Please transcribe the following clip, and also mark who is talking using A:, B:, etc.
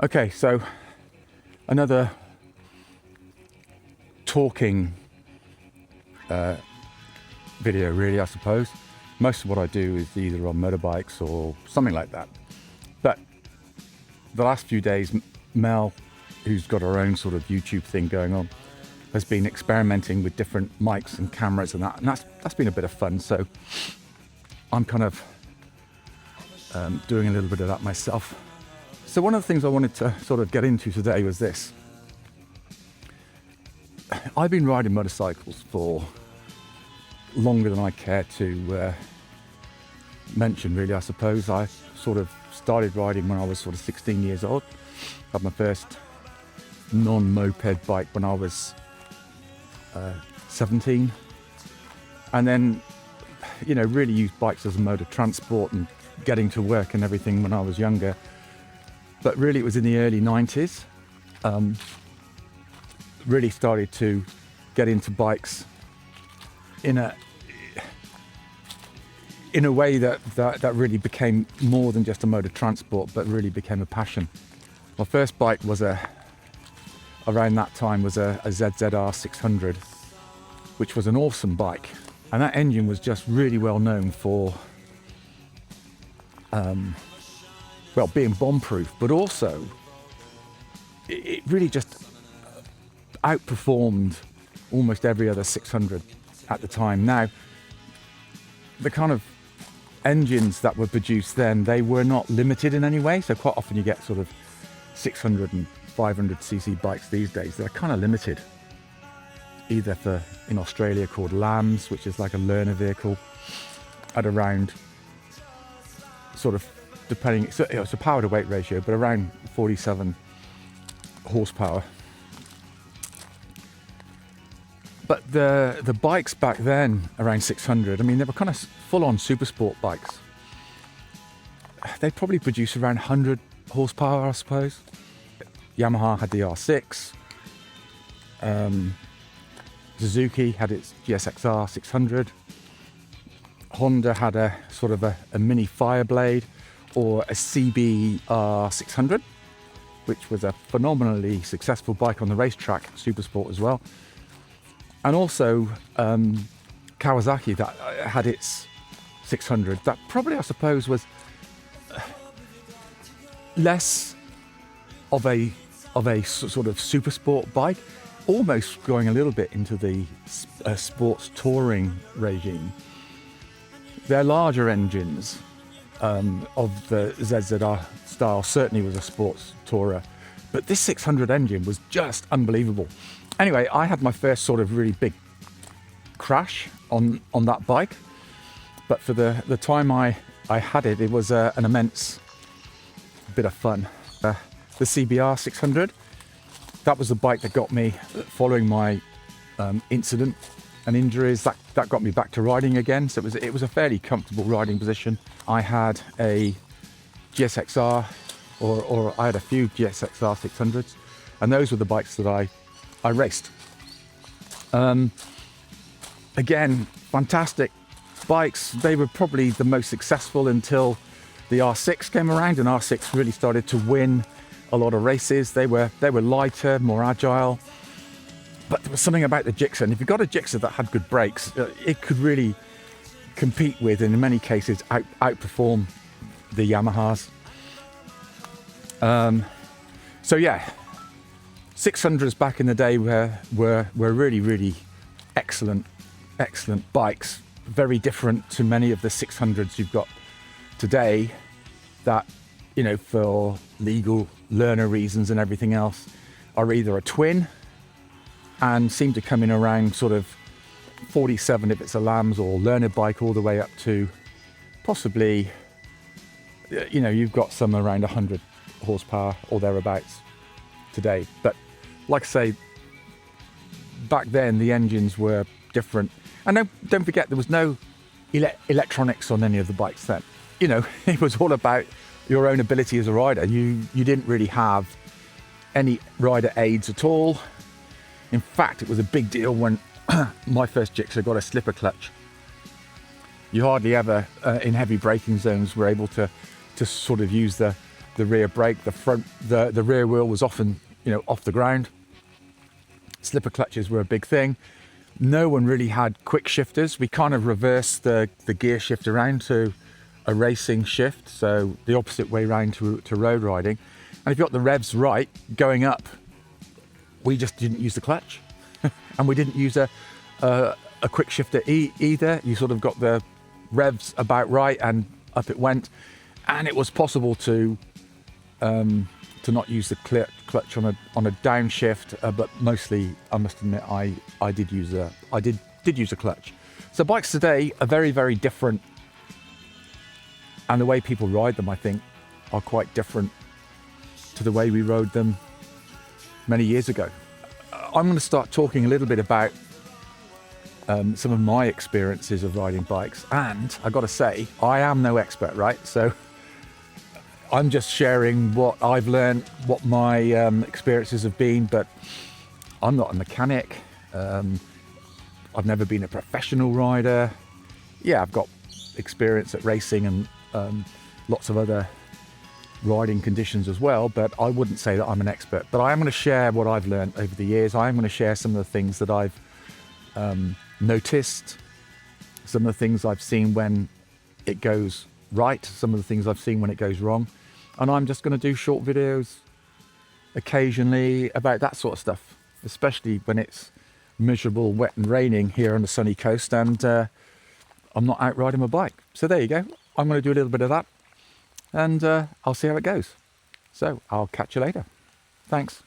A: Okay, so another talking video, really, I suppose. Most of what I do is either on motorbikes or something like that. But the last few days, Mel, who's got her own sort of YouTube thing going on, has been experimenting with different mics and cameras and that's been a bit of fun. So I'm kind of doing a little bit of that myself. So one of the things I wanted to sort of get into today was this. I've been riding motorcycles for longer than I care to mention, really, I suppose. I sort of started riding when I was sort of 16 years old. Had my first non-moped bike when I was 17. And then, really used bikes as a mode of transport and getting to work and everything when I was younger. But really it was in the early 90s. Really started to get into bikes in a way that really became more than just a mode of transport, but really became a passion. My first bike was around that time was a ZZR 600, which was an awesome bike. And that engine was just really well known for, being bomb-proof, but also it really just outperformed almost every other 600 at the time. Now, the kind of engines that were produced then, they were not limited in any way. So quite often you get sort of 600 and 500cc bikes these days. They're kind of limited, either in Australia called LAMs, which is like a learner vehicle, at around sort of, depending, it's a power to weight ratio, but around 47 horsepower. But the bikes back then, around 600, I mean, they were kind of full-on super sport bikes. They probably produced around 100 horsepower, I suppose. Yamaha had the R6. Suzuki had its GSXR 600. Honda had a sort of a mini Fireblade or a CBR 600, which was a phenomenally successful bike on the racetrack, super sport as well. And also Kawasaki that had its 600. That probably, I suppose, was less of a sort of super sport bike, almost going a little bit into the sports touring regime. Their larger engines of the ZZR style certainly was a sports tourer, but this 600 engine was just unbelievable. Anyway, I had my first sort of really big crash on that bike, but for the time I had it, it was an immense bit of fun. The CBR 600, that was the bike that got me, following my incident and injuries, that got me back to riding again. So it was a fairly comfortable riding position. I had a GSXR, or I had a few GSXR 600s, and those were the bikes that I raced. Again, fantastic bikes. They were probably the most successful until the R6 came around, and R6 really started to win a lot of races. They were lighter, more agile, but there was something about the Gixxer, and if you got a Gixxer that had good brakes, it could really compete with, and in many cases outperform the Yamahas. So yeah, 600s back in the day were really, really excellent bikes. Very different to many of the 600s you've got today that, for legal learner reasons and everything else, are either a twin and seem to come in around sort of 47 if it's a LAMS or learner bike, all the way up to possibly, you've got some around 100 horsepower or thereabouts today. But like I say, back then the engines were different, and don't forget there was no electronics on any of the bikes then. It was all about your own ability as a rider. You didn't really have any rider aids at all. In fact, it was a big deal when my first Gixxer got a slipper clutch. You hardly ever in heavy braking zones were able to sort of use the the rear brake, the rear wheel was often, off the ground. Slipper clutches were a big thing. No one really had quick shifters. We kind of reversed the gear shift around to a racing shift, so the opposite way around to road riding. And if you got the revs right going up, we just didn't use the clutch, and we didn't use a quick shifter either. You sort of got the revs about right, and up it went. And it was possible to not use the clutch on a downshift, but mostly, I must admit, I did use a clutch. So bikes today are very, very different, and the way people ride them, I think, are quite different to the way we rode them many years ago. I'm going to start talking a little bit about some of my experiences of riding bikes, and I got to say, I am no expert, right? So I'm just sharing what I've learned, what my experiences have been, but I'm not a mechanic. I've never been a professional rider. Yeah, I've got experience at racing and lots of other riding conditions as well, but I wouldn't say that I'm an expert. But I am going to share what I've learned over the years. I am going to share some of the things that I've noticed, some of the things I've seen when it goes right, some of the things I've seen when it goes wrong. And I'm just going to do short videos occasionally about that sort of stuff, especially when it's miserable, wet and raining here on the sunny coast, and I'm not out riding my bike. So there you go. I'm going to do a little bit of that, and I'll see how it goes. So I'll catch you later. Thanks.